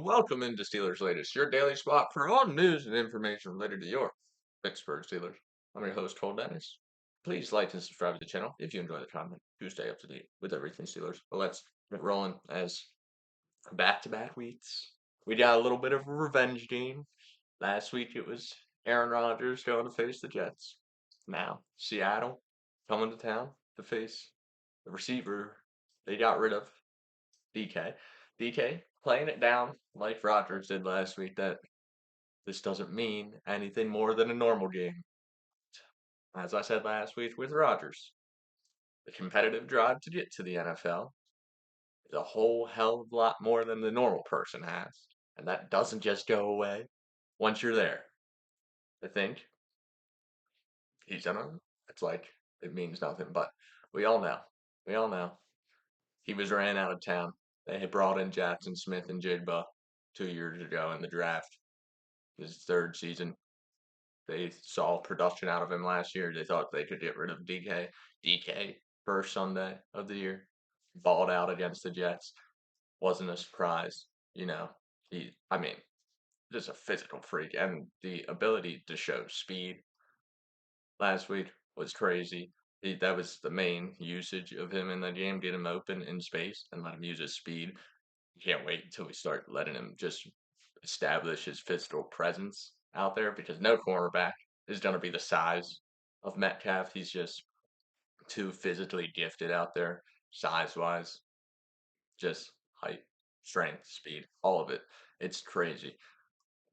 Welcome into Steelers Latest, your daily spot for all news and information related to your Pittsburgh Steelers. I'm your host, Cole Denis. Please like and subscribe to the channel if you enjoy the content to stay up to date with everything Steelers. But let's get rolling as back-to-back weeks. We got a little bit of a revenge game. Last week it was Aaron Rodgers going to face the Jets. Now, Seattle coming to town to face the receiver they got rid of, DK. DK playing it down like Rodgers did last week that this doesn't mean anything more than a normal game. As I said last week with Rodgers, the competitive drive to get to the NFL is a whole hell of a lot more than the normal person has. And that doesn't just go away once you're there. I think he's gonna, it's like, it means nothing, but we all know, we all know he was ran out of town. They had brought in Jackson Smith and Jigba 2 years ago in the draft. His third season. They saw production out of him last year. They thought they could get rid of DK. DK, first Sunday of the year, balled out against the Jets. Wasn't a surprise. You know, I mean, just a physical freak. And the ability to show speed last week was crazy. That was the main usage of him in the game, get him open in space and let him use his speed. Can't wait until we start letting him just establish his physical presence out there because no cornerback is going to be the size of Metcalf. He's just too physically gifted out there, size wise, just height, strength, speed, all of it. It's crazy.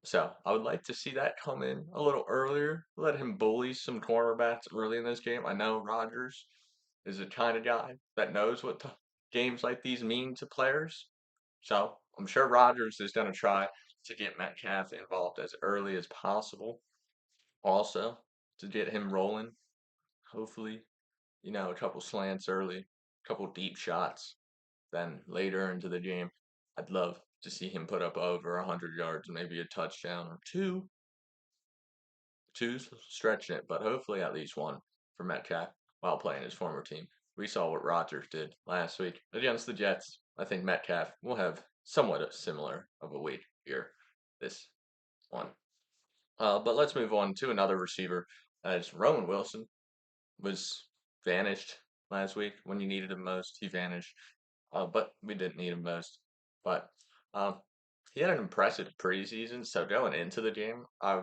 So I would like to see that come in a little earlier. Let him bully some cornerbacks early in this game. I know Rodgers is the kind of guy that knows what games like these mean to players. So I'm sure Rodgers is going to try to get Metcalf involved as early as possible. Also, to get him rolling, hopefully, a couple slants early, a couple deep shots. Then later into the game, I'd love to see him put up over 100 yards, maybe a touchdown or two. Two's stretching it, but hopefully at least one for Metcalf while playing his former team. We saw what Rodgers did last week against the Jets. I think Metcalf will have somewhat similar of a week here this one. But let's move on to another receiver as Rowan Wilson was vanished last week when you needed him most. He vanished, but we didn't need him most. But um, he had an impressive preseason. So going into the game, I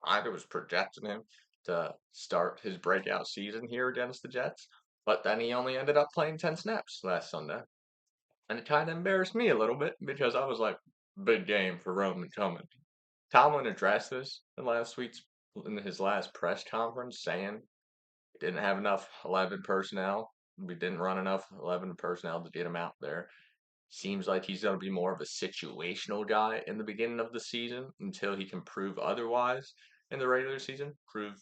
was projecting him to start his breakout season here against the Jets, but then he only ended up playing 10 snaps last Sunday. And it kind of embarrassed me a little bit because I was like, big game for Roman coming. Tomlin addressed this in his last press conference, saying he didn't have enough 11 personnel. We didn't run enough 11 personnel to get him out there. Seems like he's going to be more of a situational guy in the beginning of the season until he can prove otherwise in the regular season, prove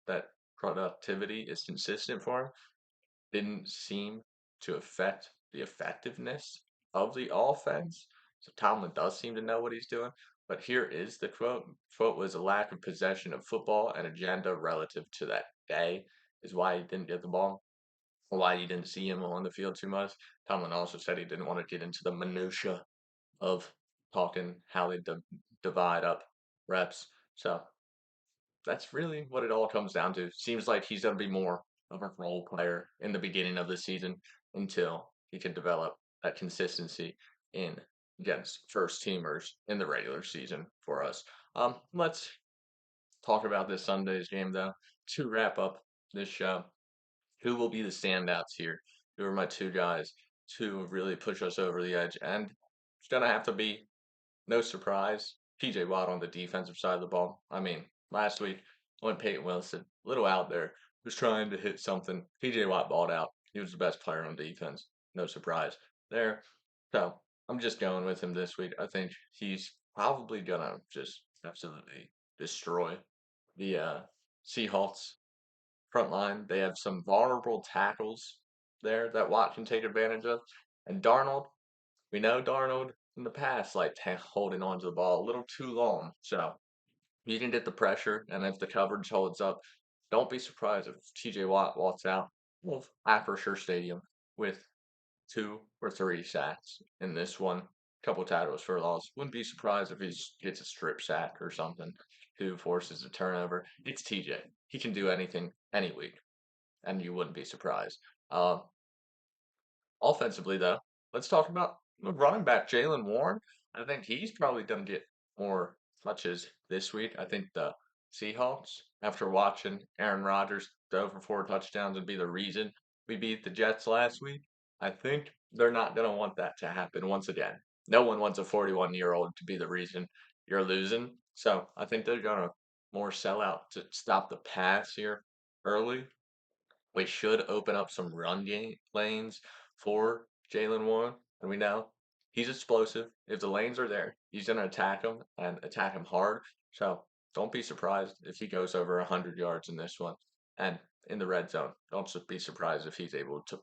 that productivity is consistent for him. Didn't seem to affect the effectiveness of the offense. So Tomlin does seem to know what he's doing. But here is the quote. Quote was a lack of possession of football and agenda relative to that day is why he didn't get the ball. Why you didn't see him on the field too much. Tomlin also said he didn't want to get into the minutia of talking how they divide up reps. So that's really what it all comes down to. Seems like he's going to be more of a role player in the beginning of the season until he can develop that consistency in against first teamers in the regular season for us. Let's talk about this Sunday's game though to wrap up this show. Who will be the standouts here? Who are my two guys to really push us over the edge? And it's gonna have to be no surprise, PJ Watt on the defensive side of the ball. I mean, last week when Peyton Wilson, a little out there, was trying to hit something, PJ Watt balled out. He was the best player on defense. No surprise there. So I'm just going with him this week. I think he's probably gonna just absolutely destroy the Seahawks front line. They have some vulnerable tackles there that Watt can take advantage of. And Darnold, we know Darnold in the past, like holding on to the ball a little too long. So you can get the pressure, and if the coverage holds up, don't be surprised if TJ Watt walks out of Acrisure Stadium with 2 or 3 sacks in this one. couple tackles for a loss. Wouldn't be surprised if he gets a strip sack or something, who forces a turnover. It's TJ. He can do anything any week, and you wouldn't be surprised. Uh, Offensively, though, let's talk about the running back Jalen Warren. I think he's probably going to get more touches this week. I think the Seahawks, after watching Aaron Rodgers throw for 4 touchdowns and be the reason we beat the Jets last week, I think they're not going to want that to happen once again. No one wants a 41-year-old to be the reason you're losing. So I think they're going to more sell out to stop the pass here early. We should open up some run game lanes for Jalen Warren, and we know he's explosive. If the lanes are there, he's going to attack them and attack them hard. So don't be surprised if he goes over 100 yards in this one. And in the red zone, don't be surprised if he's able to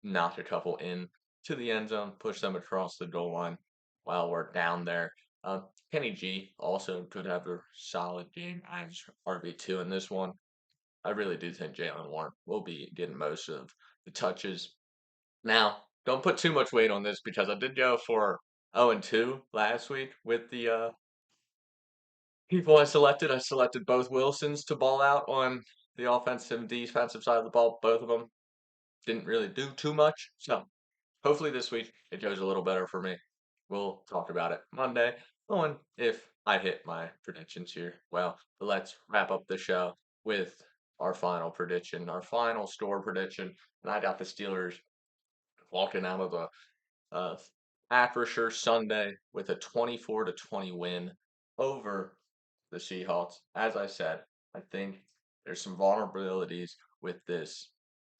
knock a couple in to the end zone, push them across the goal line while we're down there. Kenny G also could have a solid game as RB2 in this one. I really do think Jalen Warren will be getting most of the touches. Now, don't put too much weight on this because I did go for 0-2 last week with the people I selected. I selected both Wilsons to ball out on the offensive and defensive side of the ball. Both of them didn't really do too much. So hopefully this week it goes a little better for me. We'll talk about it Monday on if I hit my predictions here. Well, let's wrap up the show with our final prediction, our final score prediction. And I got the Steelers walking out of the uh, Acrisure Sunday with a 24-20 win over the Seahawks. As I said, I think there's some vulnerabilities with this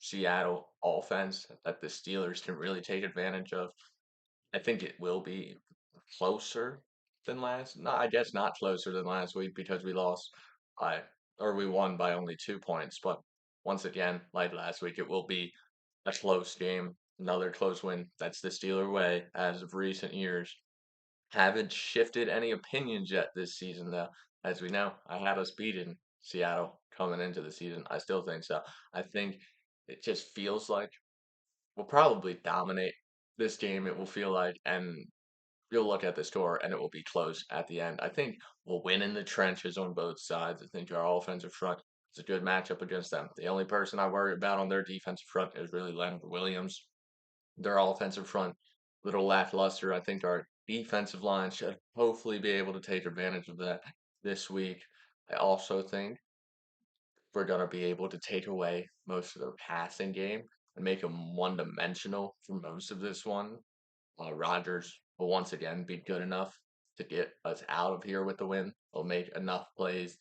Seattle offense that the Steelers can really take advantage of. I think it will be closer than last. No, I guess not closer than last week because we lost by or we won by only 2 points. But once again, like last week, it will be a close game, another close win. That's the Steeler way as of recent years. Haven't shifted any opinions yet this season, though. As we know, I had us beating Seattle coming into the season. I still think so. I think it just feels like we'll probably dominate this game. It will feel like, and you'll look at the score and it will be close at the end. I think we'll win in the trenches on both sides. I think our offensive front is a good matchup against them. The only person I worry about on their defensive front is really Leonard Williams. Their offensive front, little lackluster. I think our defensive line should hopefully be able to take advantage of that this week. I also think we're going to be able to take away most of their passing game and make them one-dimensional for most of this one. Rodgers will once again be good enough to get us out of here with the win. He'll make enough plays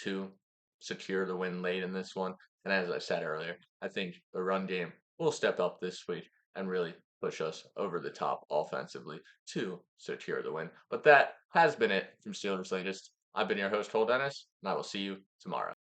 to secure the win late in this one. And as I said earlier, I think the run game will step up this week and really push us over the top offensively to secure the win. But that has been it from Steelers Latest. I've been your host, Cole Denis, and I will see you tomorrow.